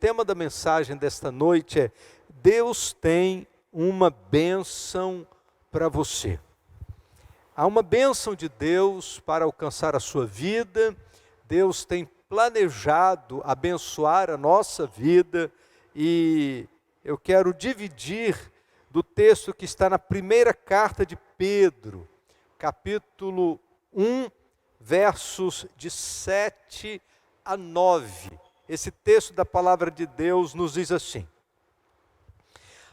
tema da mensagem desta noite é: Deus tem uma bênção para você. Há uma bênção de Deus para alcançar a sua vida. Deus tem planejado abençoar a nossa vida e eu quero dividir do texto que está na primeira carta de Pedro, capítulo 1, versos de 7 a 9. Esse texto da palavra de Deus nos diz assim: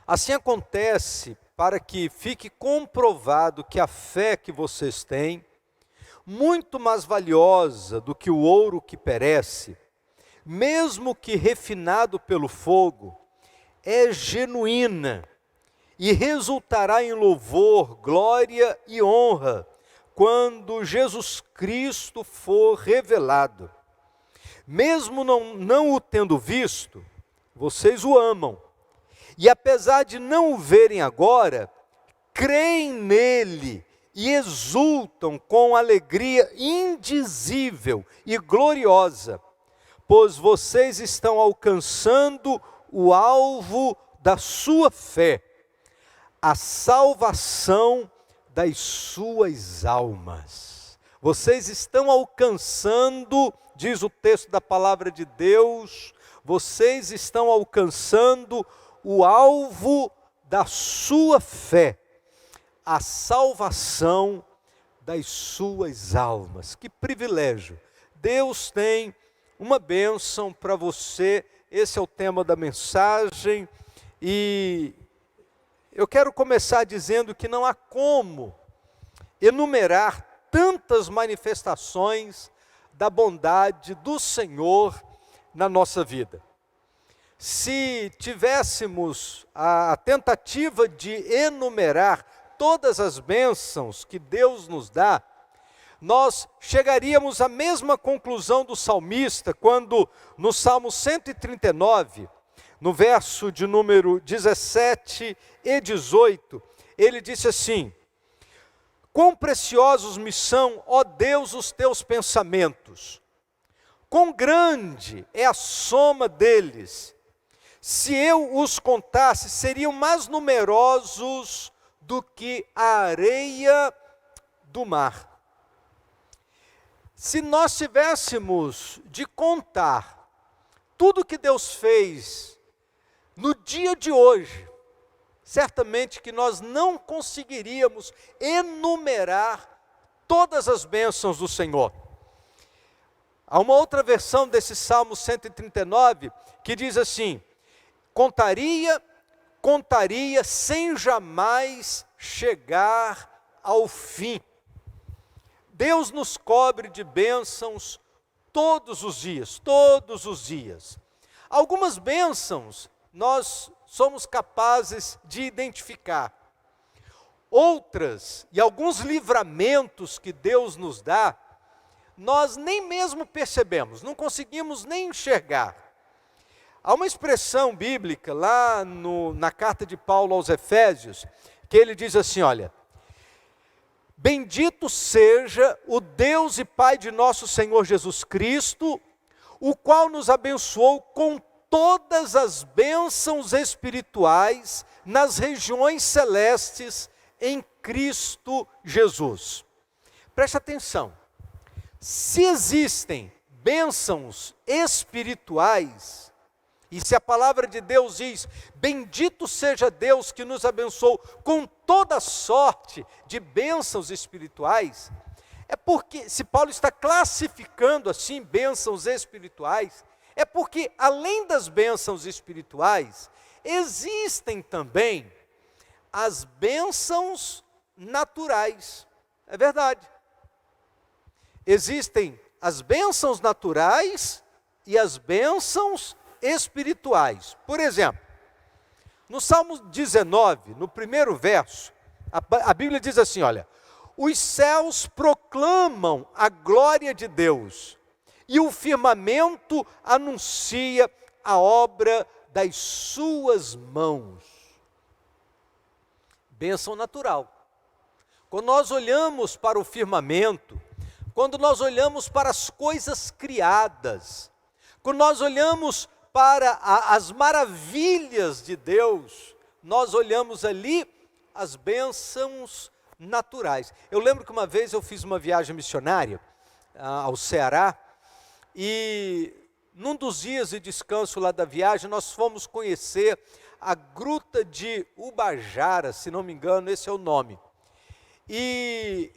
assim acontece para que fique comprovado que a fé que vocês têm, muito mais valiosa do que o ouro que perece, mesmo que refinado pelo fogo, é genuína e resultará em louvor, glória e honra quando Jesus Cristo for revelado. Mesmo não o tendo visto, vocês o amam. E apesar de não o verem agora, creem nele e exultam com alegria indizível e gloriosa, pois vocês estão alcançando o alvo da sua fé, a salvação das suas almas. Vocês estão alcançando, diz o texto da palavra de Deus, vocês estão alcançando o alvo da sua fé, a salvação das suas almas. Que privilégio! Deus tem uma bênção para você. Esse é o tema da mensagem e eu quero começar dizendo que não há como enumerar tantas manifestações da bondade do Senhor na nossa vida. Se tivéssemos a tentativa de enumerar todas as bênçãos que Deus nos dá, nós chegaríamos à mesma conclusão do salmista, quando no Salmo 139, no verso de número 17 e 18, ele disse assim: quão preciosos me são, ó Deus, os teus pensamentos, quão grande é a soma deles. Se eu os contasse, seriam mais numerosos do que a areia do mar. Se nós tivéssemos de contar tudo que Deus fez no dia de hoje, certamente que nós não conseguiríamos enumerar todas as bênçãos do Senhor. Há uma outra versão desse Salmo 139 que diz assim: contaria sem jamais chegar ao fim. Deus nos cobre de bênçãos todos os dias, todos os dias. Algumas bênçãos nós somos capazes de identificar. Outras, e alguns livramentos que Deus nos dá, nós nem mesmo percebemos, não conseguimos nem enxergar. Há uma expressão bíblica lá na carta de Paulo aos Efésios, que ele diz assim, olha: bendito seja o Deus e Pai de nosso Senhor Jesus Cristo, o qual nos abençoou com todas as bênçãos espirituais nas regiões celestes em Cristo Jesus. Preste atenção, se existem bênçãos espirituais, e se a palavra de Deus diz, bendito seja Deus que nos abençoou com toda sorte de bênçãos espirituais, é porque, se Paulo está classificando assim bênçãos espirituais, é porque além das bênçãos espirituais, existem também as bênçãos naturais. É verdade. Existem as bênçãos naturais e as bênçãos espirituais. Por exemplo, no Salmo 19, no primeiro verso, a Bíblia diz assim, olha: os céus proclamam a glória de Deus, e o firmamento anuncia a obra das suas mãos. Bênção natural. Quando nós olhamos para o firmamento, quando nós olhamos para as coisas criadas, quando nós olhamos para as maravilhas de Deus, nós olhamos ali as bênçãos naturais. Eu lembro que uma vez eu fiz uma viagem missionária ao Ceará, e num dos dias de descanso lá da viagem, nós fomos conhecer a Gruta de Ubajara, se não me engano, esse é o nome. E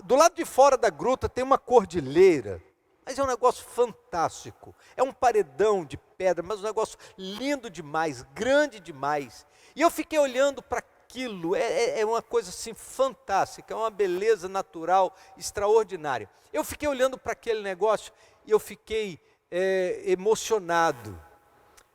do lado de fora da gruta tem uma cordilheira, mas é um negócio fantástico. É um paredão de pedra, mas um negócio lindo demais, grande demais. E eu fiquei olhando para aquilo, é uma coisa assim fantástica, é uma beleza natural extraordinária. Eu fiquei olhando para aquele negócio e eu fiquei emocionado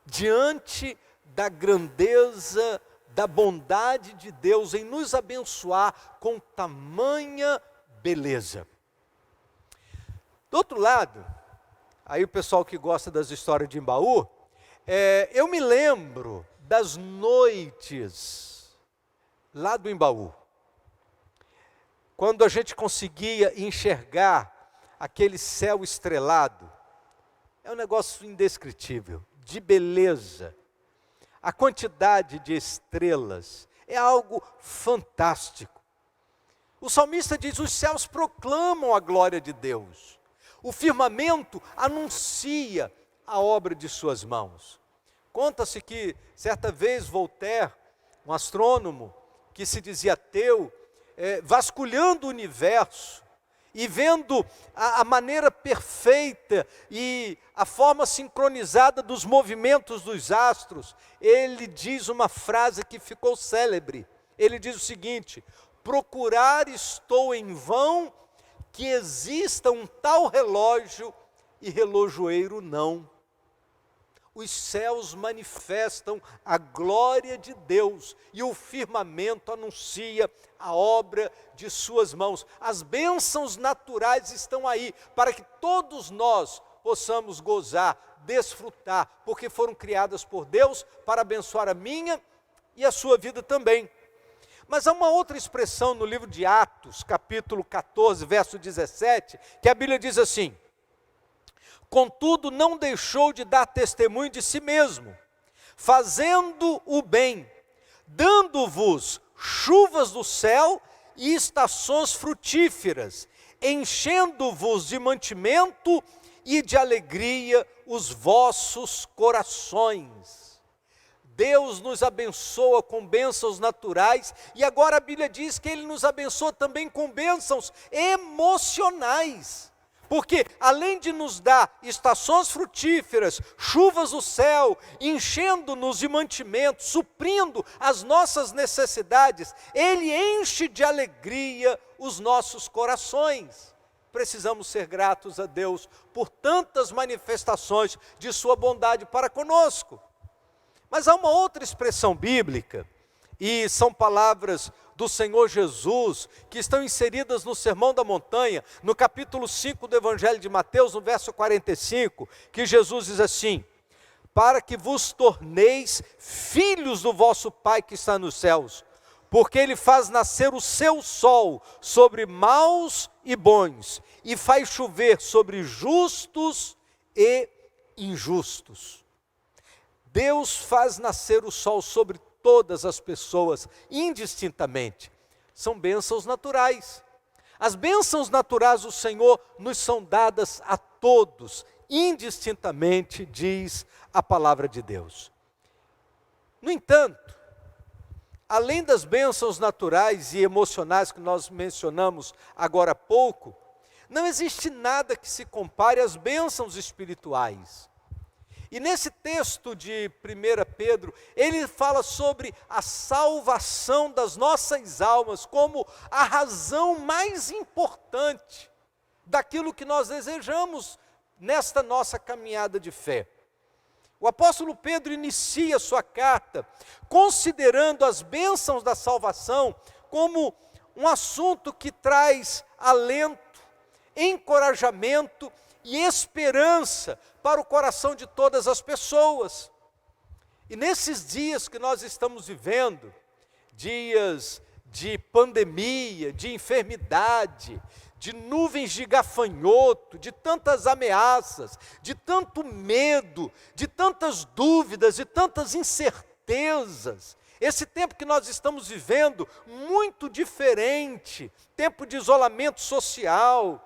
diante da grandeza, da bondade de Deus em nos abençoar com tamanha beleza. Do outro lado, aí o pessoal que gosta das histórias de Embaú, eu me lembro das noites lá do Embaú, quando a gente conseguia enxergar aquele céu estrelado. É um negócio indescritível, de beleza. A quantidade de estrelas é algo fantástico. O salmista diz: os céus proclamam a glória de Deus. O firmamento anuncia a obra de suas mãos. Conta-se que, certa vez, Voltaire, um astrônomo que se dizia ateu, vasculhando o universo e vendo a maneira perfeita e a forma sincronizada dos movimentos dos astros, ele diz uma frase que ficou célebre. Ele diz o seguinte: procurar estou em vão que exista um tal relógio e relojoeiro não. Os céus manifestam a glória de Deus e o firmamento anuncia a obra de suas mãos. As bênçãos naturais estão aí para que todos nós possamos gozar, desfrutar, porque foram criadas por Deus para abençoar a minha e a sua vida também. Mas há uma outra expressão no livro de Atos, capítulo 14, verso 17, que a Bíblia diz assim: contudo, não deixou de dar testemunho de si mesmo, fazendo o bem, dando-vos chuvas do céu e estações frutíferas, enchendo-vos de mantimento e de alegria os vossos corações. Deus nos abençoa com bênçãos naturais, e agora a Bíblia diz que Ele nos abençoa também com bênçãos emocionais. Porque além de nos dar estações frutíferas, chuvas do céu, enchendo-nos de mantimento, suprindo as nossas necessidades, Ele enche de alegria os nossos corações. Precisamos ser gratos a Deus por tantas manifestações de sua bondade para conosco. Mas há uma outra expressão bíblica, e são palavras do Senhor Jesus, que estão inseridas no Sermão da Montanha, no capítulo 5 do Evangelho de Mateus, no verso 45, que Jesus diz assim: para que vos torneis filhos do vosso Pai que está nos céus, porque Ele faz nascer o seu sol sobre maus e bons, e faz chover sobre justos e injustos. Deus faz nascer o sol sobre todas as pessoas, indistintamente. São bênçãos naturais. As bênçãos naturais do Senhor nos são dadas a todos, indistintamente, diz a palavra de Deus. No entanto, além das bênçãos naturais e emocionais que nós mencionamos agora há pouco, não existe nada que se compare às bênçãos espirituais. E nesse texto de 1 Pedro, ele fala sobre a salvação das nossas almas como a razão mais importante daquilo que nós desejamos nesta nossa caminhada de fé. O apóstolo Pedro inicia sua carta considerando as bênçãos da salvação como um assunto que traz alento, encorajamento e esperança para o coração de todas as pessoas. E nesses dias que nós estamos vivendo, dias de pandemia, de enfermidade, de nuvens de gafanhoto, de tantas ameaças, de tanto medo, de tantas dúvidas, de tantas incertezas. Esse tempo que nós estamos vivendo, muito diferente, tempo de isolamento social,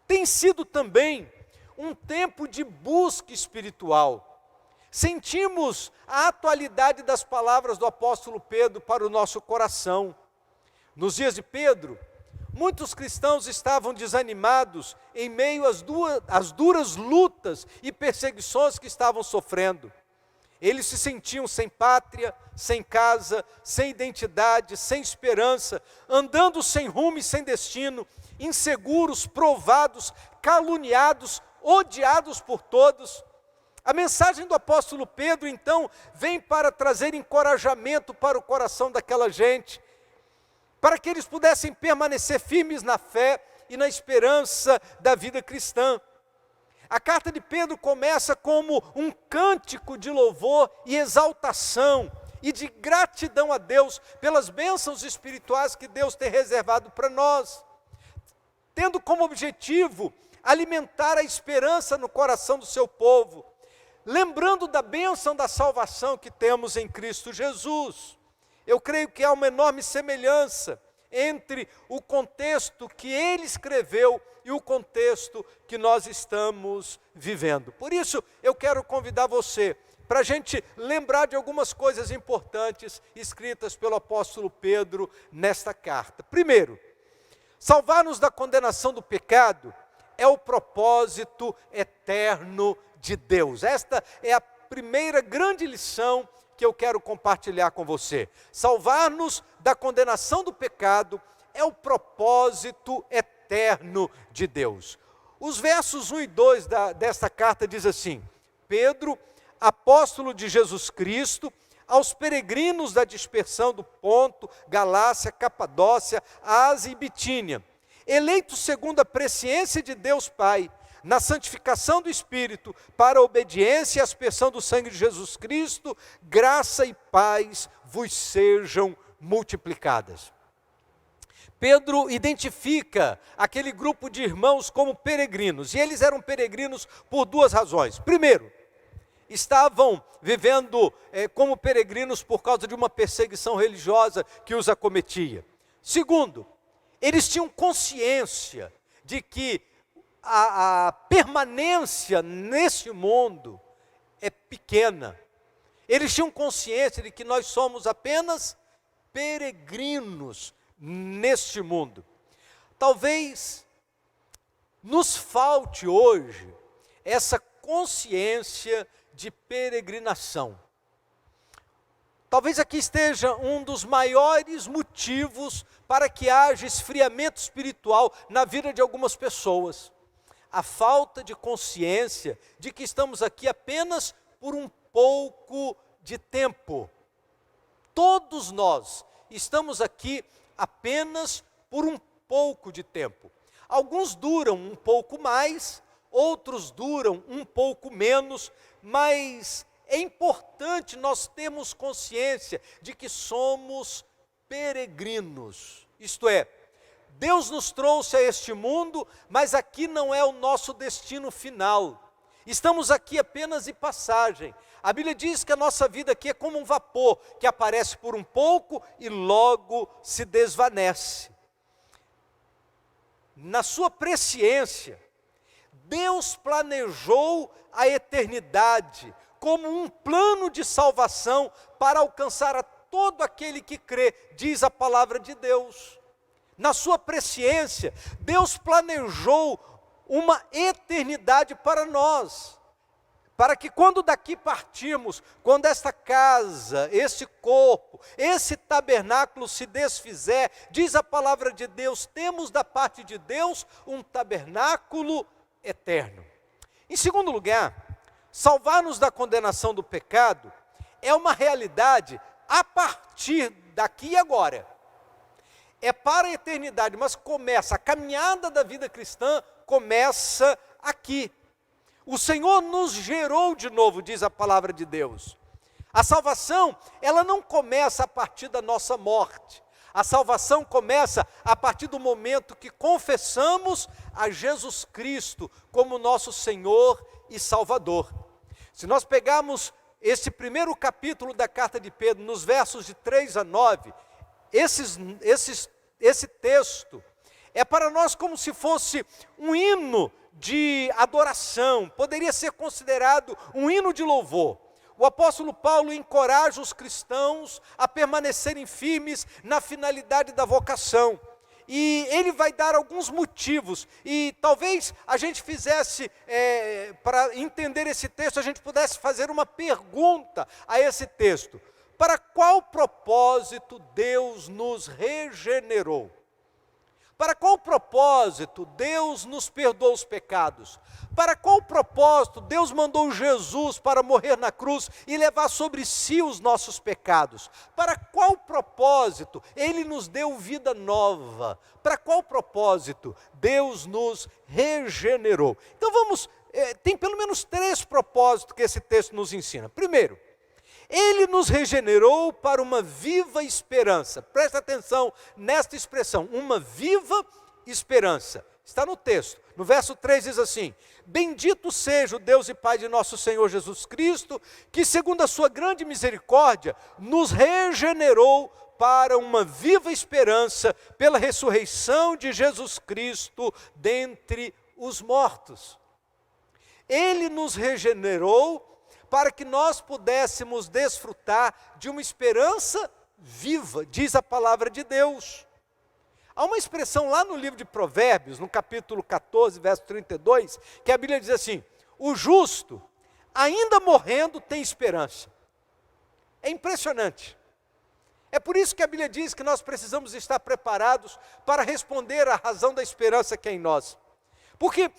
tem sido também um tempo de busca espiritual. Sentimos a atualidade das palavras do apóstolo Pedro para o nosso coração. Nos dias de Pedro, muitos cristãos estavam desanimados em meio às duras lutas e perseguições que estavam sofrendo. Eles se sentiam sem pátria, sem casa, sem identidade, sem esperança, andando sem rumo e sem destino, inseguros, provados, caluniados, odiados por todos. A mensagem do apóstolo Pedro, então, vem para trazer encorajamento para o coração daquela gente, para que eles pudessem permanecer firmes na fé e na esperança da vida cristã. A carta de Pedro começa como um cântico de louvor e exaltação e de gratidão a Deus pelas bênçãos espirituais que Deus tem reservado para nós, tendo como objetivo alimentar a esperança no coração do seu povo, lembrando da bênção da salvação que temos em Cristo Jesus. Eu creio que há uma enorme semelhança entre o contexto que ele escreveu e o contexto que nós estamos vivendo. Por isso, eu quero convidar você para a gente lembrar de algumas coisas importantes escritas pelo apóstolo Pedro nesta carta. Primeiro, salvar-nos da condenação do pecado é o propósito eterno de Deus. Esta é a primeira grande lição que eu quero compartilhar com você. Salvar-nos da condenação do pecado é o propósito eterno de Deus. Os versos 1 e 2 desta carta diz assim: Pedro, apóstolo de Jesus Cristo, aos peregrinos da dispersão do Ponto, Galácia, Capadócia, Ásia e Bitínia, eleitos segundo a presciência de Deus Pai, na santificação do Espírito, para a obediência e aspersão do sangue de Jesus Cristo, graça e paz vos sejam multiplicadas. Pedro identifica aquele grupo de irmãos como peregrinos, e eles eram peregrinos por duas razões. Primeiro, estavam vivendo como peregrinos por causa de uma perseguição religiosa que os acometia. Segundo, eles tinham consciência de que a permanência nesse mundo é pequena. Eles tinham consciência de que nós somos apenas peregrinos neste mundo. Talvez nos falte hoje essa consciência de peregrinação. Talvez aqui esteja um dos maiores motivos para que haja esfriamento espiritual na vida de algumas pessoas. A falta de consciência de que estamos aqui apenas por um pouco de tempo. Todos nós estamos aqui apenas por um pouco de tempo. Alguns duram um pouco mais, outros duram um pouco menos, mas é importante nós termos consciência de que somos peregrinos. Isto é, Deus nos trouxe a este mundo, mas aqui não é o nosso destino final. Estamos aqui apenas de passagem. A Bíblia diz que a nossa vida aqui é como um vapor, que aparece por um pouco e logo se desvanece. Na sua presciência, Deus planejou a eternidade como um plano de salvação para alcançar a todo aquele que crê, diz a palavra de Deus. Na sua presciência, Deus planejou uma eternidade para nós, para que quando daqui partirmos, quando esta casa, este corpo, esse tabernáculo se desfizer, diz a palavra de Deus, temos da parte de Deus um tabernáculo eterno. Em segundo lugar, salvar-nos da condenação do pecado é uma realidade a partir daqui e agora. É para a eternidade, mas começa, a caminhada da vida cristã começa aqui. O Senhor nos gerou de novo, diz a palavra de Deus. A salvação, ela não começa a partir da nossa morte. A salvação começa a partir do momento que confessamos a Jesus Cristo como nosso Senhor e Salvador. Se nós pegarmos esse primeiro capítulo da carta de Pedro, nos versos de 3 a 9, esse texto é para nós como se fosse um hino de adoração, poderia ser considerado um hino de louvor. O apóstolo Paulo encoraja os cristãos a permanecerem firmes na finalidade da vocação. E ele vai dar alguns motivos, e talvez a gente fizesse, para entender esse texto, a gente pudesse fazer uma pergunta a esse texto. Para qual propósito Deus nos regenerou? Para qual propósito Deus nos perdoou os pecados? Para qual propósito Deus mandou Jesus para morrer na cruz e levar sobre si os nossos pecados? Para qual propósito Ele nos deu vida nova? Para qual propósito Deus nos regenerou? Então tem pelo menos 3 propósitos que esse texto nos ensina. Primeiro, Ele nos regenerou para uma viva esperança. Presta atenção nesta expressão, uma viva esperança. Está no texto. No verso 3 diz assim: bendito seja o Deus e Pai de nosso Senhor Jesus Cristo, que segundo a sua grande misericórdia, nos regenerou para uma viva esperança pela ressurreição de Jesus Cristo dentre os mortos. Ele nos regenerou para que nós pudéssemos desfrutar de uma esperança viva, diz a palavra de Deus. Há uma expressão lá no livro de Provérbios, no capítulo 14, verso 32, que a Bíblia diz assim: o justo, ainda morrendo, tem esperança. É impressionante. É por isso que a Bíblia diz que nós precisamos estar preparados para responder à razão da esperança que é em nós. Porque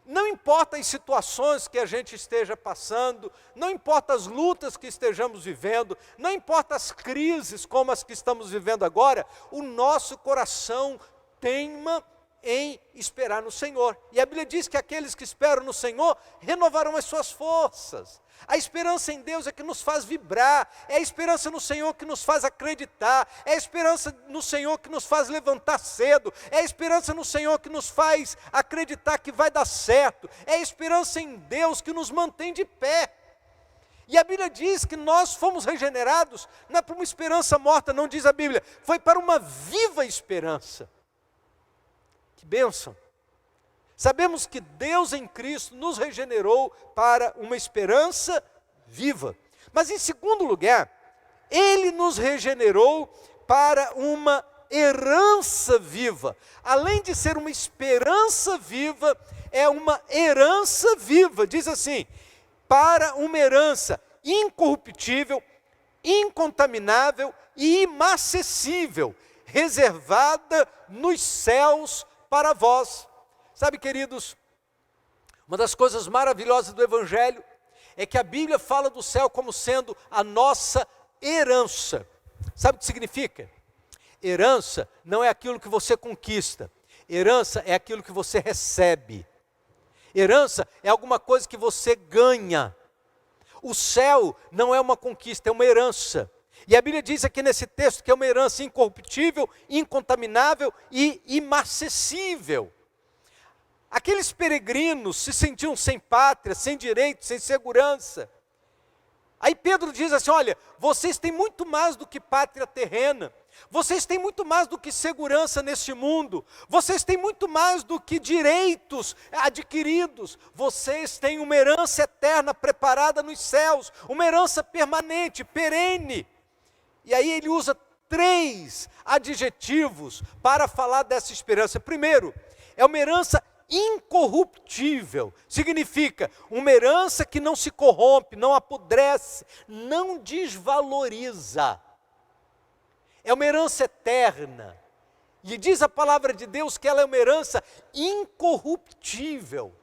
não importa as situações que a gente esteja passando, não importa as lutas que estejamos vivendo, não importa as crises como as que estamos vivendo agora, o nosso coração teima em esperar no Senhor. E a Bíblia diz que aqueles que esperam no Senhor renovarão as suas forças. A esperança em Deus é que nos faz vibrar, é a esperança no Senhor que nos faz acreditar, é a esperança no Senhor que nos faz levantar cedo, é a esperança no Senhor que nos faz acreditar que vai dar certo, é a esperança em Deus que nos mantém de pé. E a Bíblia diz que nós fomos regenerados, não é para uma esperança morta, não diz a Bíblia, foi para uma viva esperança. Que bênção! Sabemos que Deus em Cristo nos regenerou para uma esperança viva. Mas em segundo lugar, Ele nos regenerou para uma herança viva. Além de ser uma esperança viva, é uma herança viva. Diz assim: para uma herança incorruptível, incontaminável e inacessível, reservada nos céus para vós. Sabe, queridos, uma das coisas maravilhosas do Evangelho é que a Bíblia fala do céu como sendo a nossa herança. Sabe o que significa? Herança não é aquilo que você conquista. Herança é aquilo que você recebe. Herança é alguma coisa que você ganha. O céu não é uma conquista, é uma herança. E a Bíblia diz aqui nesse texto que é uma herança incorruptível, incontaminável e inacessível. Aqueles peregrinos se sentiam sem pátria, sem direito, sem segurança. Aí Pedro diz assim: olha, vocês têm muito mais do que pátria terrena, vocês têm muito mais do que segurança neste mundo, vocês têm muito mais do que direitos adquiridos, vocês têm uma herança eterna preparada nos céus, uma herança permanente, perene. E aí ele usa 3 adjetivos para falar dessa esperança. Primeiro, é uma herança incorruptível, significa uma herança que não se corrompe, não apodrece, não desvaloriza. É uma herança eterna. E diz a palavra de Deus que ela é uma herança incorruptível.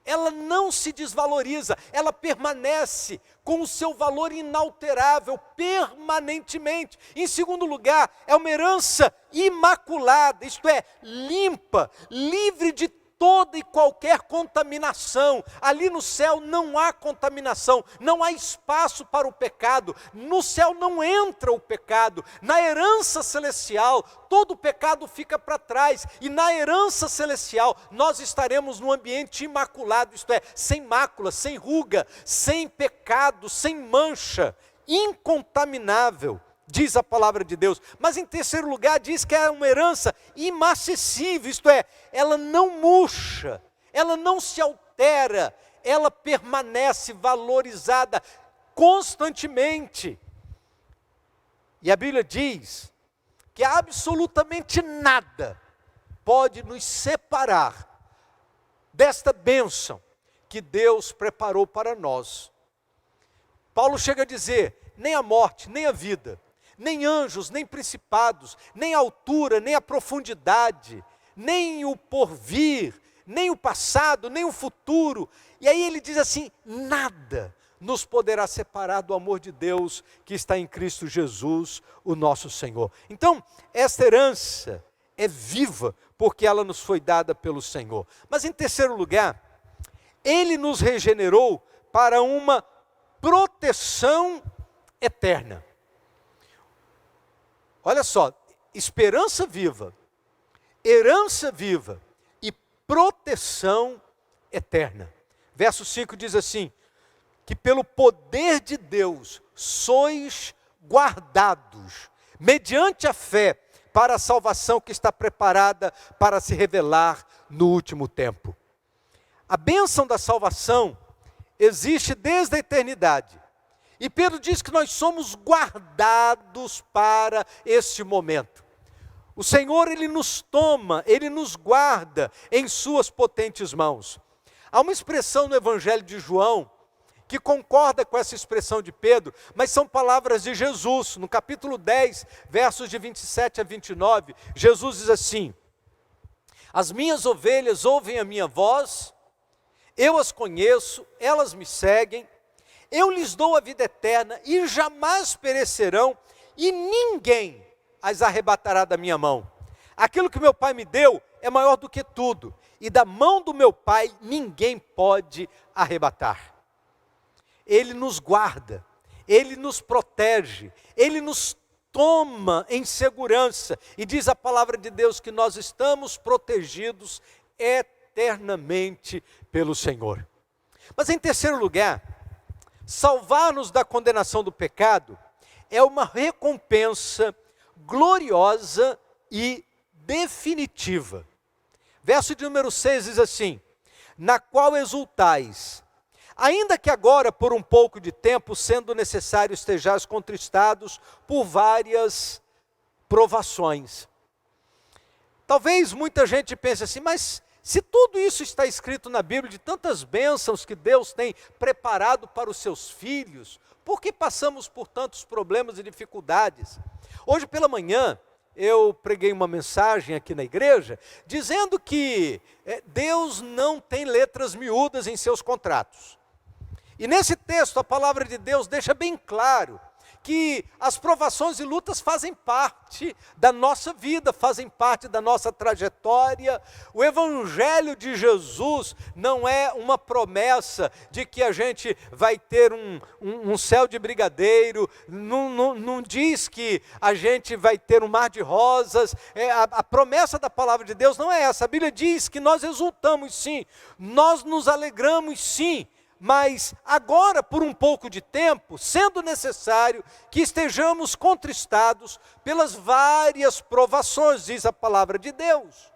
Ela não se desvaloriza, ela permanece com o seu valor inalterável, permanentemente. Em segundo lugar, é uma herança imaculada, isto é, limpa, livre de toda e qualquer contaminação. Ali no céu não há contaminação, não há espaço para o pecado. No céu não entra o pecado. Na herança celestial, todo o pecado fica para trás. E na herança celestial, nós estaremos num ambiente imaculado, isto é, sem mácula, sem ruga, sem pecado, sem mancha, incontaminável, diz a palavra de Deus. Mas em terceiro lugar diz que é uma herança imacessível, isto é, ela não murcha, ela não se altera, ela permanece valorizada constantemente. E a Bíblia diz que absolutamente nada pode nos separar desta bênção que Deus preparou para nós. Paulo chega a dizer, nem a morte, nem a vida, nem anjos, nem principados, nem a altura, nem a profundidade, nem o porvir, nem o passado, nem o futuro. E aí ele diz assim, nada nos poderá separar do amor de Deus que está em Cristo Jesus, o nosso Senhor. Então, esta herança é viva, porque ela nos foi dada pelo Senhor. Mas em terceiro lugar, Ele nos regenerou para uma proteção eterna. Olha só, esperança viva, herança viva e proteção eterna. Verso 5 diz assim, que pelo poder de Deus sois guardados, mediante a fé, para a salvação que está preparada para se revelar no último tempo. A bênção da salvação existe desde a eternidade. E Pedro diz que nós somos guardados para este momento. O Senhor, Ele nos toma, Ele nos guarda em suas potentes mãos. Há uma expressão no Evangelho de João, que concorda com essa expressão de Pedro, mas são palavras de Jesus. No capítulo 10, versos de 27 a 29, Jesus diz assim, as minhas ovelhas ouvem a minha voz, eu as conheço, elas me seguem, eu lhes dou a vida eterna e jamais perecerão, e ninguém as arrebatará da minha mão. Aquilo que meu Pai me deu é maior do que tudo, e da mão do meu Pai ninguém pode arrebatar. Ele nos guarda, Ele nos protege, Ele nos toma em segurança, e diz a palavra de Deus que nós estamos protegidos eternamente pelo Senhor. Mas em terceiro lugar, salvar-nos da condenação do pecado é uma recompensa gloriosa e definitiva. Verso de número 6 diz assim, na qual exultais, ainda que agora por um pouco de tempo, sendo necessário estejais contristados por várias provações. Talvez muita gente pense assim, mas se tudo isso está escrito na Bíblia, de tantas bênçãos que Deus tem preparado para os seus filhos, por que passamos por tantos problemas e dificuldades? Hoje pela manhã, eu preguei uma mensagem aqui na igreja, dizendo que Deus não tem letras miúdas em seus contratos. E nesse texto, a palavra de Deus deixa bem claro que as provações e lutas fazem parte da nossa vida, fazem parte da nossa trajetória. O Evangelho de Jesus não é uma promessa de que a gente vai ter um céu de brigadeiro, não diz que a gente vai ter um mar de rosas. A promessa da palavra de Deus não é essa. A Bíblia diz que nós exultamos sim, nós nos alegramos sim, mas agora, por um pouco de tempo, sendo necessário que estejamos contristados pelas várias provações, diz a palavra de Deus.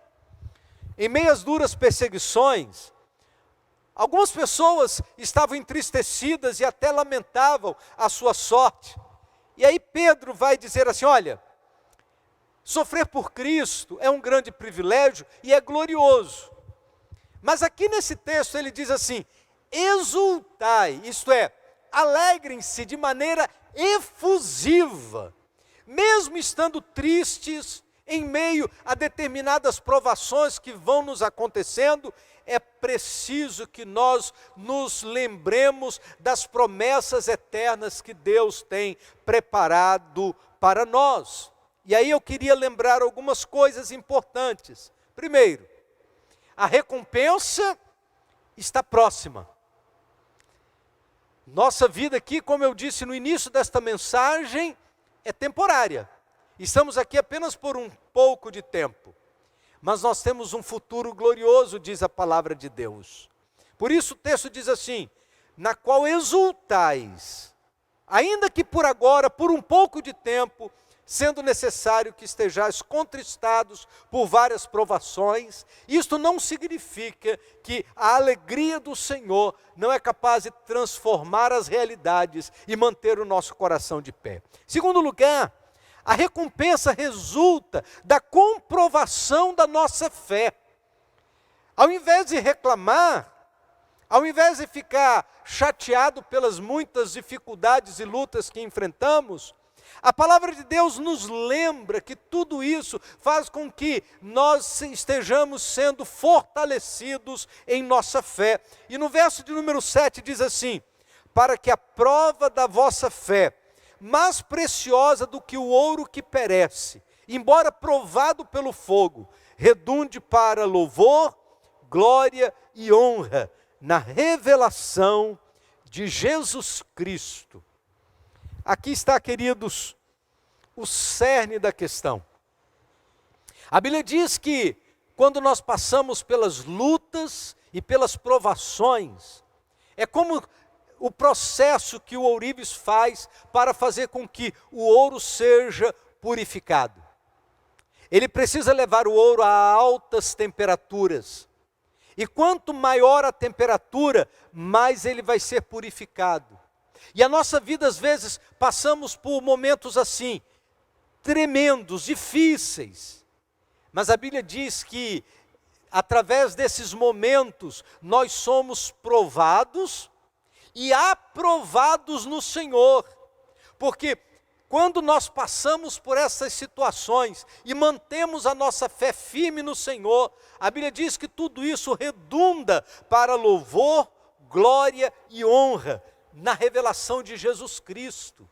Em meio às duras perseguições, algumas pessoas estavam entristecidas e até lamentavam a sua sorte. E aí Pedro vai dizer assim, olha, sofrer por Cristo é um grande privilégio e é glorioso. Mas aqui nesse texto ele diz assim, exultai, isto é, alegrem-se de maneira efusiva, mesmo estando tristes, em meio a determinadas provações que vão nos acontecendo, é preciso que nós nos lembremos das promessas eternas que Deus tem preparado para nós. E aí eu queria lembrar algumas coisas importantes. Primeiro, a recompensa está próxima. Nossa vida aqui, como eu disse no início desta mensagem, é temporária. Estamos aqui apenas por um pouco de tempo. Mas nós temos um futuro glorioso, diz a palavra de Deus. Por isso o texto diz assim: na qual exultais, ainda que por agora, por um pouco de tempo, sendo necessário que estejais contristados por várias provações. Isto não significa que a alegria do Senhor não é capaz de transformar as realidades e manter o nosso coração de pé. Segundo lugar, a recompensa resulta da comprovação da nossa fé. Ao invés de reclamar, ao invés de ficar chateado pelas muitas dificuldades e lutas que enfrentamos, a palavra de Deus nos lembra que tudo isso faz com que nós estejamos sendo fortalecidos em nossa fé. E no verso de número 7 diz assim: para que a prova da vossa fé, mais preciosa do que o ouro que perece, embora provado pelo fogo, redunde para louvor, glória e honra na revelação de Jesus Cristo. Aqui está, queridos, o cerne da questão. A Bíblia diz que quando nós passamos pelas lutas e pelas provações, é como o processo que o ourives faz para fazer com que o ouro seja purificado. Ele precisa levar o ouro a altas temperaturas. E quanto maior a temperatura, mais ele vai ser purificado. E a nossa vida, às vezes, passamos por momentos assim, tremendos, difíceis. Mas a Bíblia diz que, através desses momentos, nós somos provados e aprovados no Senhor. Porque quando nós passamos por essas situações e mantemos a nossa fé firme no Senhor, a Bíblia diz que tudo isso redunda para louvor, glória e honra na revelação de Jesus Cristo.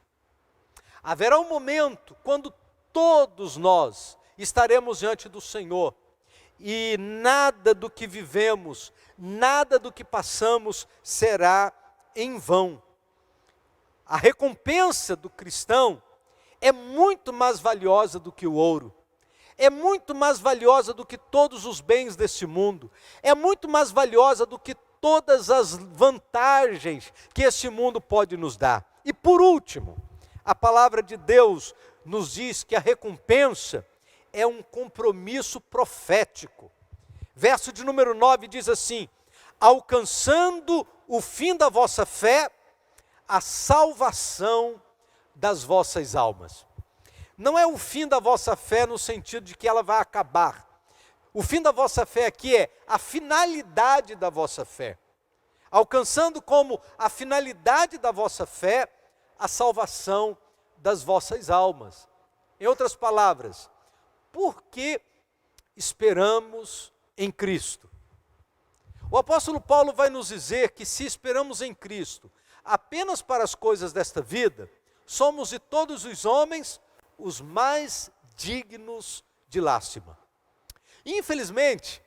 Haverá um momento quando todos nós estaremos diante do Senhor e nada do que vivemos, nada do que passamos será em vão. A recompensa do cristão é muito mais valiosa do que o ouro, é muito mais valiosa do que todos os bens deste mundo, é muito mais valiosa do que todas as vantagens que este mundo pode nos dar. E por último, a palavra de Deus nos diz que a recompensa é um compromisso profético. Verso de número 9 diz assim: alcançando o fim da vossa fé, a salvação das vossas almas. Não é o fim da vossa fé no sentido de que ela vai acabar. O fim da vossa fé aqui é a finalidade da vossa fé. Alcançando como a finalidade da vossa fé, a salvação das vossas almas. Em outras palavras, por que esperamos em Cristo? O apóstolo Paulo vai nos dizer que se esperamos em Cristo apenas para as coisas desta vida, somos de todos os homens os mais dignos de lástima. Infelizmente,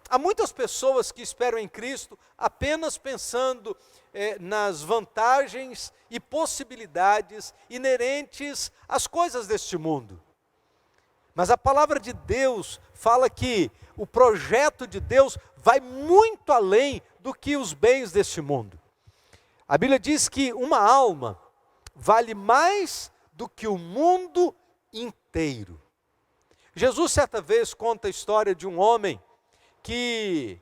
há muitas pessoas que esperam em Cristo apenas pensando nas vantagens e possibilidades inerentes às coisas deste mundo. Mas a palavra de Deus fala que o projeto de Deus vai muito além do que os bens deste mundo. A Bíblia diz que uma alma vale mais do que o mundo inteiro. Jesus certa vez conta a história de um homem que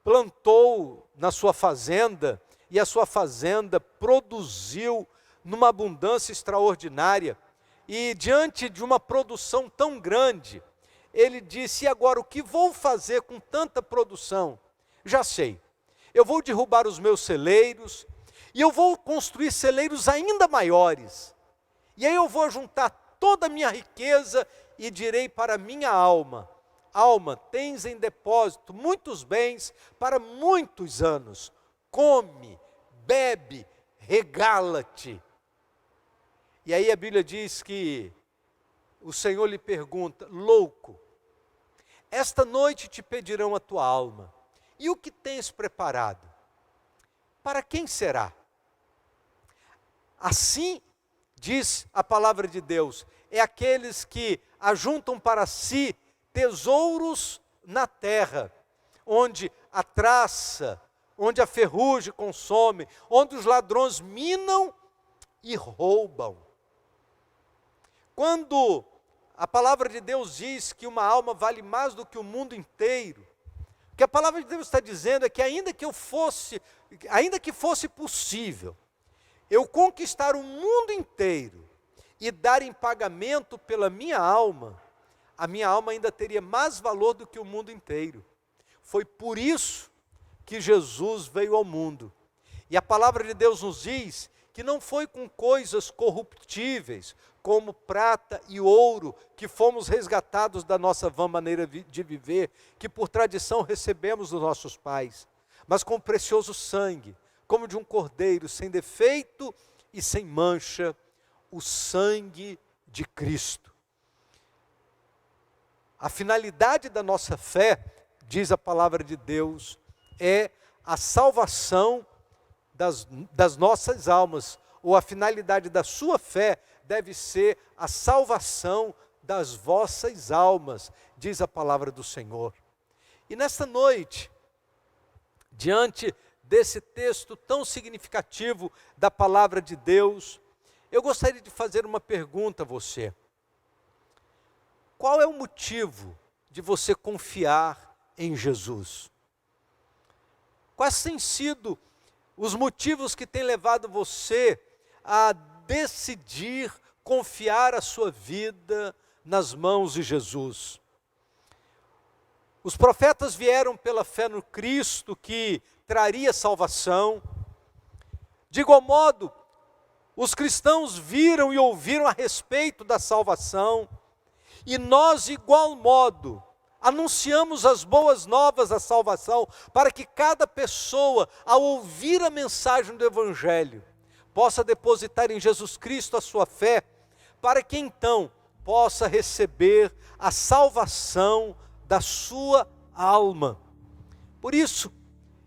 plantou na sua fazenda e a sua fazenda produziu numa abundância extraordinária. E diante de uma produção tão grande, ele disse: e agora o que vou fazer com tanta produção? Já sei, eu vou derrubar os meus celeiros e eu vou construir celeiros ainda maiores. E aí eu vou juntar toda a minha riqueza e direi para a minha alma: alma, tens em depósito muitos bens para muitos anos. Come, bebe, regala-te. E aí a Bíblia diz que o Senhor lhe pergunta: louco, esta noite te pedirão a tua alma. E o que tens preparado? Para quem será? Assim, diz a palavra de Deus, é aqueles que ajuntam para si tesouros na terra, onde a traça, onde a ferrugem consome, onde os ladrões minam e roubam. Quando a palavra de Deus diz que uma alma vale mais do que o mundo inteiro, o que a palavra de Deus está dizendo é que ainda que fosse possível eu conquistar o mundo inteiro e dar em pagamento pela minha alma, a minha alma ainda teria mais valor do que o mundo inteiro. Foi por isso que Jesus veio ao mundo. E a palavra de Deus nos diz que não foi com coisas corruptíveis, como prata e ouro, que fomos resgatados da nossa vã maneira de viver, que por tradição recebemos dos nossos pais, mas com precioso sangue, como de um cordeiro, sem defeito e sem mancha, o sangue de Cristo. A finalidade da nossa fé, diz a palavra de Deus, é a salvação das nossas almas, ou a finalidade da sua fé deve ser a salvação das vossas almas, diz a palavra do Senhor. E nesta noite, diante desse texto tão significativo da palavra de Deus, eu gostaria de fazer uma pergunta a você. Qual é o motivo de você confiar em Jesus? Quais têm sido os motivos que têm levado você a decidir confiar a sua vida nas mãos de Jesus? Os profetas vieram pela fé no Cristo que traria salvação. De igual modo, os cristãos viram e ouviram a respeito da salvação, e nós, de igual modo, anunciamos as boas novas da salvação, para que cada pessoa, ao ouvir a mensagem do Evangelho, possa depositar em Jesus Cristo a sua fé, para que então possa receber a salvação da sua alma. Por isso,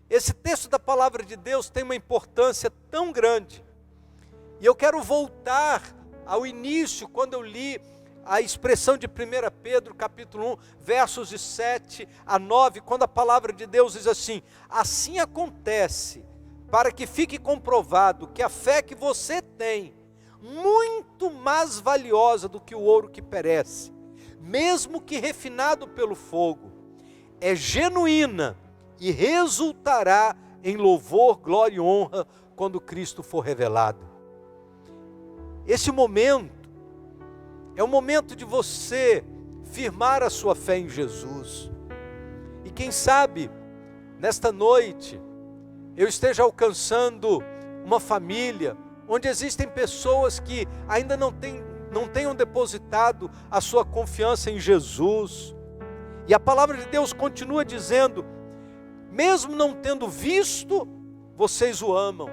esse texto da palavra de Deus tem uma importância tão grande. E eu quero voltar ao início, quando eu li a expressão de 1 Pedro, capítulo 1, versos de 7 a 9, quando a palavra de Deus diz assim: assim acontece, para que fique comprovado que a fé que você tem, muito mais valiosa do que o ouro que perece, mesmo que refinado pelo fogo, é genuína e resultará em louvor, glória e honra quando Cristo for revelado. Esse momento é o momento de você firmar a sua fé em Jesus. E quem sabe, nesta noite, eu esteja alcançando uma família, onde existem pessoas que ainda não tenham depositado a sua confiança em Jesus. E a palavra de Deus continua dizendo: mesmo não tendo visto, vocês o amam.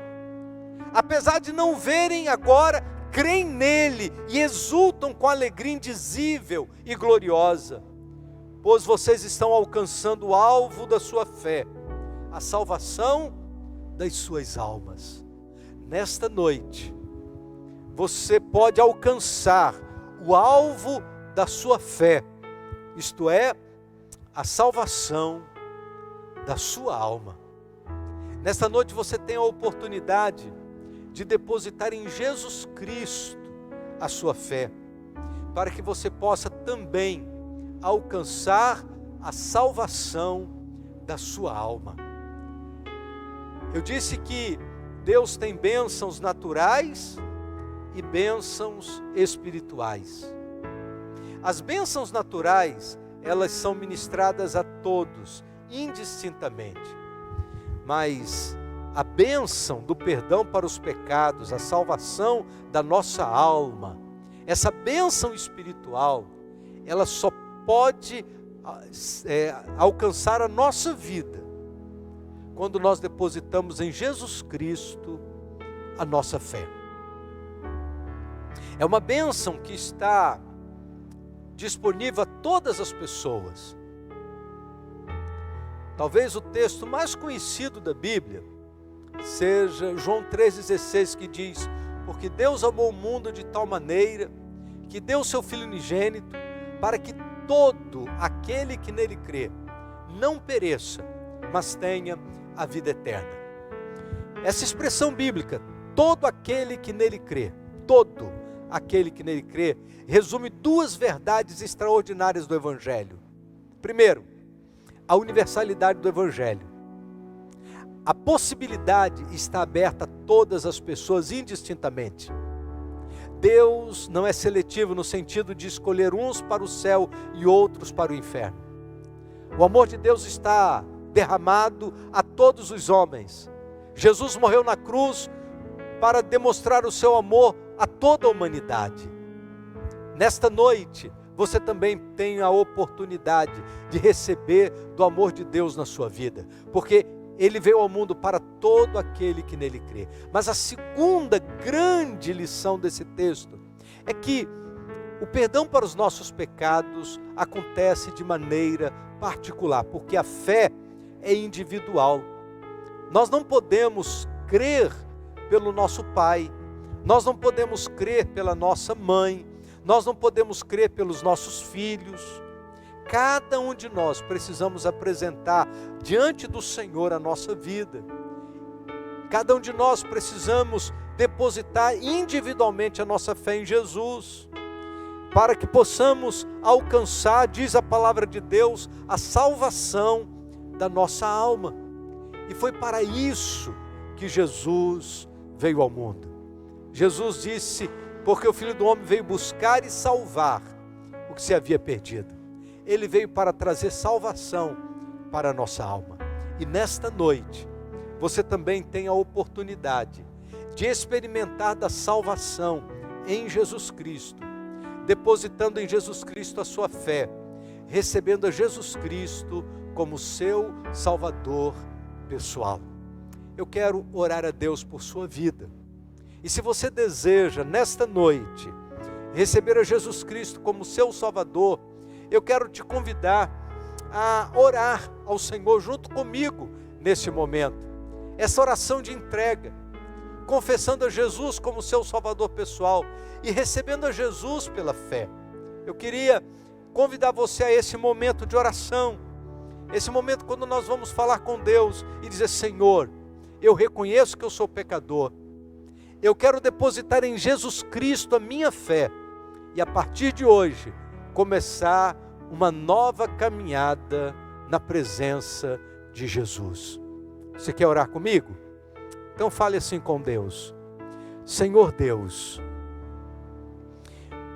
Apesar de não verem agora, creem nele e exultam com alegria indizível e gloriosa, pois vocês estão alcançando o alvo da sua fé, a salvação das suas almas. Nesta noite, você pode alcançar o alvo da sua fé, isto é, a salvação da sua alma. Nesta noite você tem a oportunidade de depositar em Jesus Cristo a sua fé, para que você possa também alcançar a salvação da sua alma. Eu disse que Deus tem bênçãos naturais e bênçãos espirituais. As bênçãos naturais, elas são ministradas a todos, indistintamente. Mas a bênção do perdão para os pecados, a salvação da nossa alma, essa bênção espiritual, ela só pode alcançar a nossa vida quando nós depositamos em Jesus Cristo a nossa fé. É uma bênção que está disponível a todas as pessoas, Talvez o texto mais conhecido da Bíblia seja João 3,16, que diz: porque Deus amou o mundo de tal maneira que deu o seu Filho unigênito, para que todo aquele que nele crê não pereça, mas tenha a vida eterna. Essa expressão bíblica, todo aquele que nele crê, todo aquele que nele crê, resume duas verdades extraordinárias do Evangelho. Primeiro, a universalidade do Evangelho. A possibilidade está aberta a todas as pessoas indistintamente. Deus não é seletivo no sentido de escolher uns para o céu e outros para o inferno. O amor de Deus está derramado a todos os homens. Jesus morreu na cruz para demonstrar o seu amor a toda a humanidade. Nesta noite, você também tem a oportunidade de receber do amor de Deus na sua vida, porque Ele veio ao mundo para todo aquele que nele crê. Mas a segunda grande lição desse texto é que o perdão para os nossos pecados acontece de maneira particular, porque a fé é individual. Nós não podemos crer pelo nosso pai, nós não podemos crer pela nossa mãe, nós não podemos crer pelos nossos filhos. Cada um de nós precisamos apresentar diante do Senhor a nossa vida. Cada um de nós precisamos depositar individualmente a nossa fé em Jesus, para que possamos alcançar, diz a palavra de Deus, a salvação da nossa alma. E foi para isso que Jesus veio ao mundo. Jesus disse: porque o Filho do Homem veio buscar e salvar o que se havia perdido. Ele veio para trazer salvação para a nossa alma. E nesta noite, você também tem a oportunidade de experimentar da salvação em Jesus Cristo, depositando em Jesus Cristo a sua fé, recebendo a Jesus Cristo como seu Salvador pessoal. Eu quero orar a Deus por sua vida. E se você deseja, nesta noite, receber a Jesus Cristo como seu Salvador, eu quero te convidar a orar ao Senhor junto comigo neste momento. Essa oração de entrega, confessando a Jesus como seu Salvador pessoal e recebendo a Jesus pela fé. Eu queria convidar você a esse momento de oração, esse momento quando nós vamos falar com Deus e dizer: Senhor, eu reconheço que eu sou pecador, eu quero depositar em Jesus Cristo a minha fé e a partir de hoje começar uma nova caminhada na presença de Jesus. Você quer orar comigo? Então fale assim com Deus: Senhor Deus,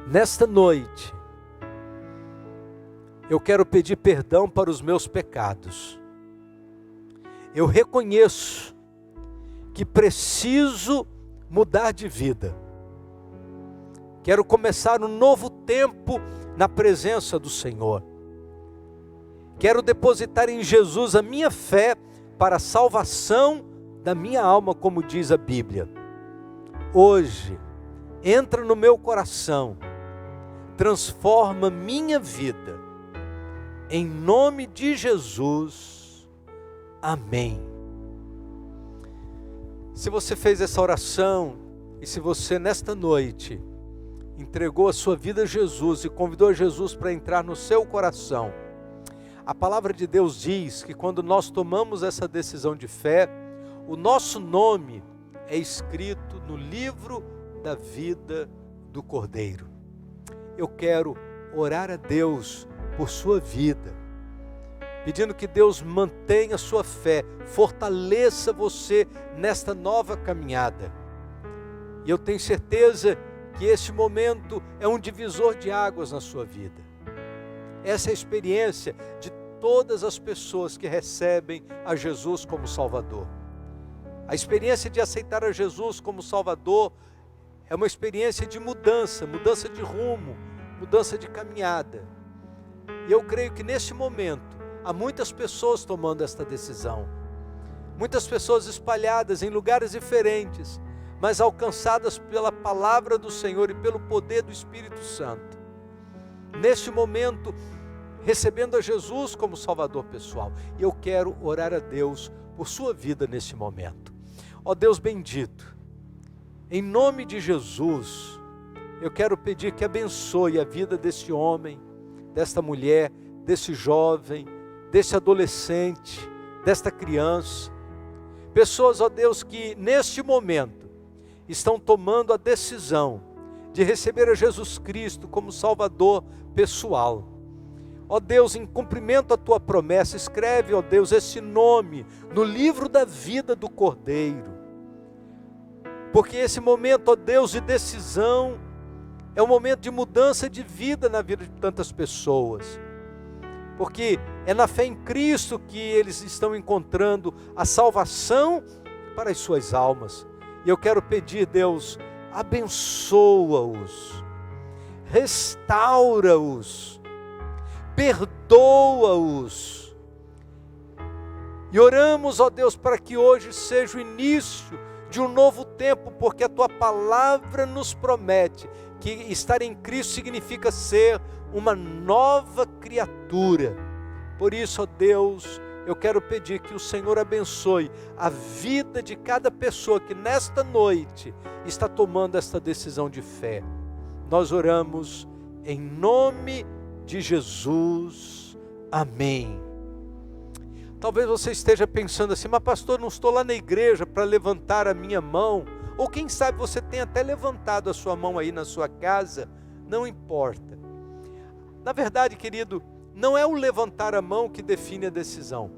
nesta noite eu quero pedir perdão para os meus pecados. Eu reconheço que preciso mudar de vida. Quero começar um novo tempo na presença do Senhor. Quero depositar em Jesus a minha fé para a salvação da minha alma, como diz a Bíblia. Hoje, entra no meu coração, transforma minha vida. Em nome de Jesus, amém. Se você fez essa oração, e se você nesta noite entregou a sua vida a Jesus e convidou a Jesus para entrar no seu coração, a palavra de Deus diz que quando nós tomamos essa decisão de fé, o nosso nome é escrito no livro da vida do Cordeiro. Eu quero orar a Deus por sua vida, pedindo que Deus mantenha a sua fé, fortaleça você nesta nova caminhada. E eu tenho certeza que esse momento é um divisor de águas na sua vida. Essa é a experiência de todas as pessoas que recebem a Jesus como Salvador. A experiência de aceitar a Jesus como Salvador é uma experiência de mudança, mudança de rumo, mudança de caminhada. E eu creio que neste momento há muitas pessoas tomando esta decisão. Muitas pessoas espalhadas em lugares diferentes, mas alcançadas pela palavra do Senhor e pelo poder do Espírito Santo. Neste momento, recebendo a Jesus como Salvador pessoal. E eu quero orar a Deus por sua vida nesse momento. Ó Deus bendito, em nome de Jesus, eu quero pedir que abençoe a vida desse homem, desta mulher, desse jovem, desse adolescente, desta criança. Pessoas, ó Deus, que neste momento estão tomando a decisão de receber a Jesus Cristo como Salvador pessoal. Ó Deus, em cumprimento à tua promessa, escreve, ó Deus, esse nome no livro da vida do Cordeiro. Porque esse momento, ó Deus, de decisão, é um momento de mudança de vida na vida de tantas pessoas. Porque é na fé em Cristo que eles estão encontrando a salvação para as suas almas. E eu quero pedir, Deus, abençoa-os, restaura-os, perdoa-os. E oramos, ó Deus, para que hoje seja o início de um novo tempo, porque a tua palavra nos promete que estar em Cristo significa ser uma nova criatura. Por isso, ó Deus, eu quero pedir que o Senhor abençoe a vida de cada pessoa que nesta noite está tomando esta decisão de fé. Nós oramos em nome de Jesus. Amém. Talvez você esteja pensando assim, mas pastor, não estou lá na igreja para levantar a minha mão. Ou quem sabe você tem até levantado a sua mão aí na sua casa. Não importa. Na verdade, querido, não é o levantar a mão que define a decisão.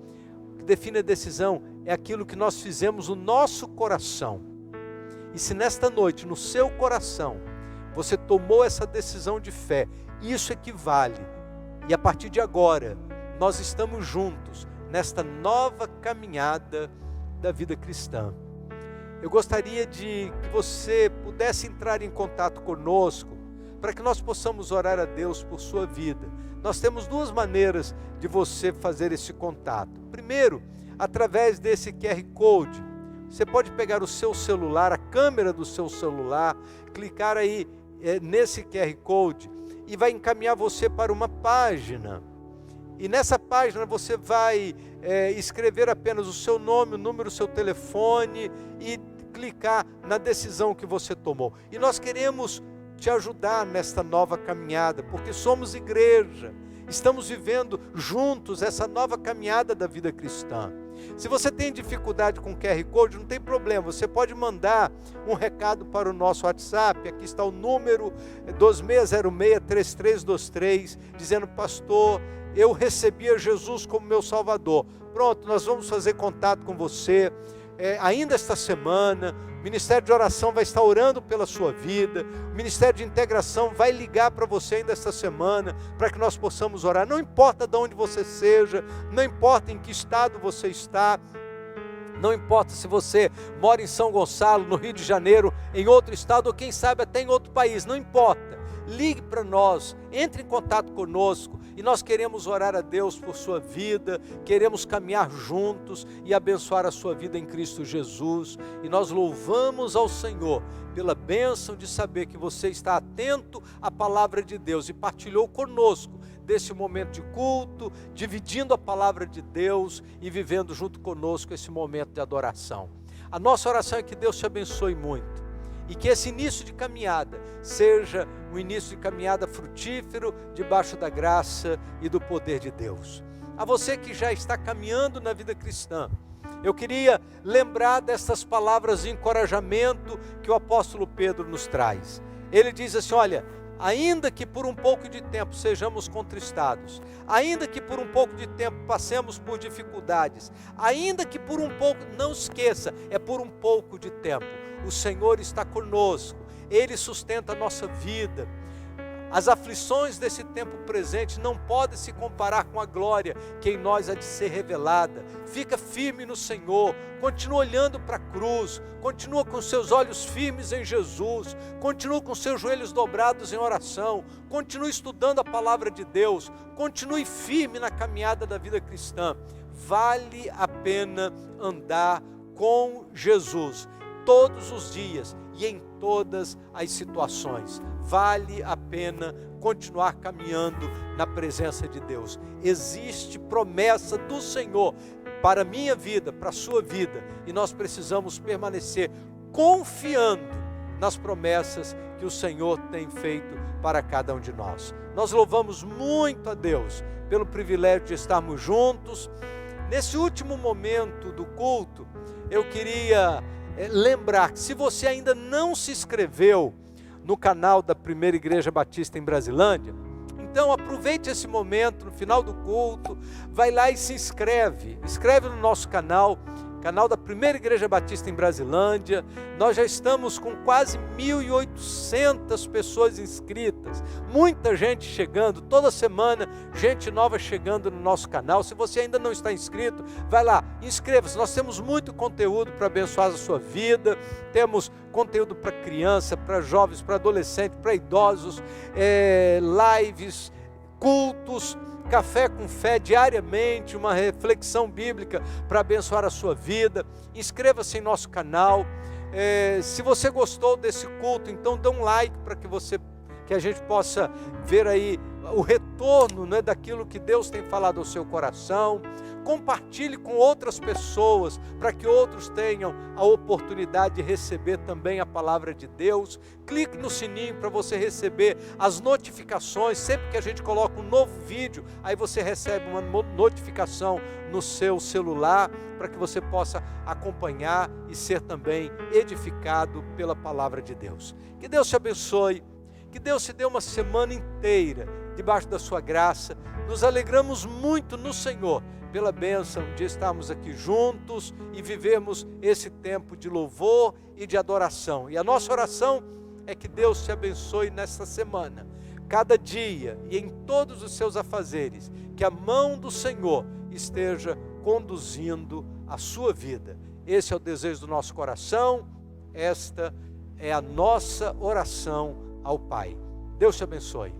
O que define a decisão é aquilo que nós fizemos no nosso coração. E se nesta noite, no seu coração, você tomou essa decisão de fé, isso equivale. E a partir de agora, nós estamos juntos nesta nova caminhada da vida cristã. Eu gostaria de que você pudesse entrar em contato conosco, para que nós possamos orar a Deus por sua vida. Nós temos duas maneiras de você fazer esse contato. Primeiro, através desse QR Code. Você pode pegar o seu celular, a câmera do seu celular, clicar aí nesse QR Code e vai encaminhar você para uma página. E nessa página você vai escrever apenas o seu nome, o número do seu telefone e clicar na decisão que você tomou. E nós queremos te ajudar nesta nova caminhada, porque somos igreja, estamos vivendo juntos essa nova caminhada da vida cristã. Se você tem dificuldade com o QR Code, não tem problema, você pode mandar um recado para o nosso WhatsApp, aqui está o número 2606-3323, dizendo, pastor, eu recebi a Jesus como meu Salvador. Pronto, nós vamos fazer contato com você, ainda esta semana. O Ministério de Oração vai estar orando pela sua vida, o Ministério de Integração vai ligar para você ainda esta semana, para que nós possamos orar. Não importa de onde você seja, não importa em que estado você está, não importa se você mora em São Gonçalo, no Rio de Janeiro, em outro estado, ou quem sabe até em outro país, não importa. Ligue para nós, entre em contato conosco, e nós queremos orar a Deus por sua vida, queremos caminhar juntos e abençoar a sua vida em Cristo Jesus, e nós louvamos ao Senhor pela bênção de saber que você está atento à palavra de Deus e partilhou conosco desse momento de culto, dividindo a palavra de Deus e vivendo junto conosco esse momento de adoração. A nossa oração é que Deus te abençoe muito. E que esse início de caminhada seja um início de caminhada frutífero, debaixo da graça e do poder de Deus. A você que já está caminhando na vida cristã, eu queria lembrar dessas palavras de encorajamento que o apóstolo Pedro nos traz. Ele diz assim, olha, ainda que por um pouco de tempo sejamos contristados, ainda que por um pouco de tempo passemos por dificuldades, ainda que por um pouco, não esqueça, é por um pouco de tempo. O Senhor está conosco, Ele sustenta a nossa vida. As aflições desse tempo presente não podem se comparar com a glória que em nós há de ser revelada. Fica firme no Senhor, continua olhando para a cruz, continua com seus olhos firmes em Jesus, continua com seus joelhos dobrados em oração, continue estudando a palavra de Deus, continue firme na caminhada da vida cristã. Vale a pena andar com Jesus. todos os dias e em todas as situações. Vale a pena continuar caminhando na presença de Deus. Existe promessa do Senhor para a minha vida, para a sua vida, e nós precisamos permanecer confiando nas promessas que o Senhor tem feito para cada um de nós. Nós louvamos muito a Deus pelo privilégio de estarmos juntos. Nesse último momento do culto, eu queria lembrar que se você ainda não se inscreveu no canal da Primeira Igreja Batista em Brasilândia, então aproveite esse momento, no final do culto, vai lá e se inscreve no nosso canal da Primeira Igreja Batista em Brasilândia. Nós já estamos com quase 1.800 pessoas inscritas, muita gente chegando, toda semana gente nova chegando no nosso canal. Se você ainda não está inscrito, vai lá, inscreva-se. Nós temos muito conteúdo para abençoar a sua vida, temos conteúdo para criança, para jovens, para adolescentes, para idosos, lives, cultos, Café com Fé diariamente, uma reflexão bíblica para abençoar a sua vida. Inscreva-se em nosso canal. Se você gostou desse culto, então dê um like para que a gente possa ver aí o retorno, né, daquilo que Deus tem falado ao seu coração. Compartilhe com outras pessoas, para que outros tenham a oportunidade de receber também a palavra de Deus. Clique no sininho para você receber as notificações. Sempre que a gente coloca um novo vídeo, aí você recebe uma notificação no seu celular, para que você possa acompanhar e ser também edificado pela palavra de Deus. Que Deus te abençoe, que Deus te dê uma semana inteira debaixo da sua graça. Nos alegramos muito no Senhor pela bênção de estarmos aqui juntos e vivermos esse tempo de louvor e de adoração. E a nossa oração é que Deus te abençoe nesta semana, cada dia e em todos os seus afazeres, que a mão do Senhor esteja conduzindo a sua vida. Esse é o desejo do nosso coração, esta é a nossa oração ao Pai. Deus te abençoe.